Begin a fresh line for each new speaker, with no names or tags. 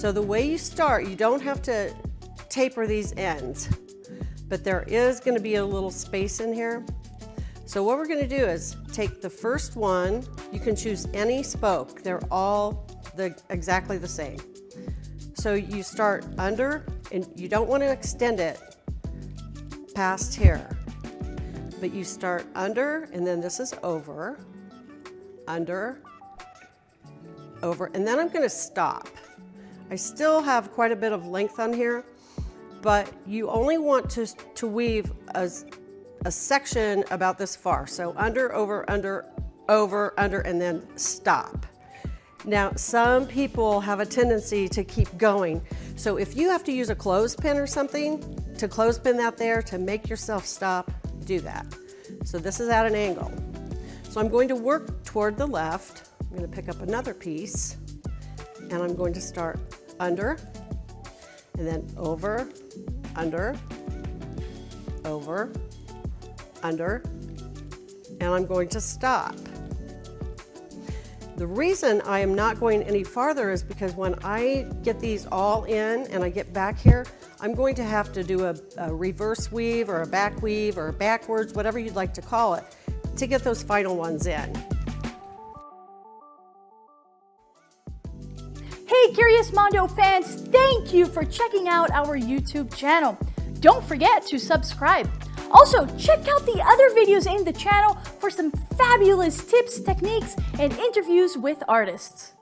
So the way you start, you don't have to taper these ends, but there is going to be a little space in here. So what we're going to do is take the first one. You can choose any spoke. They're all exactly the same. So you start under, and you don't want to extend it past here, but you start under, and then this is over, under, over, and then I'm going to stop. I still have quite a bit of length on here, but you only want to weave a section about this far. So under, over, under, over, under, and then stop. Now, some people have a tendency to keep going. So if you have to use a clothespin or something to clothespin that there to make yourself stop, do that. So this is at an angle. So I'm going to work toward the left. I'm going to pick up another piece, and I'm going to start under, and then over, under, over, under, and I'm going to stop. The reason I am not going any farther is because when I get these all in and I get back here, I'm going to have to do a reverse weave or a back weave or backwards, whatever you'd like to call it, to get those final ones in.
Hey Curious Mondo fans, thank you for checking out our YouTube channel. Don't forget to subscribe. Also, check out the other videos in the channel for some fabulous tips, techniques, and interviews with artists.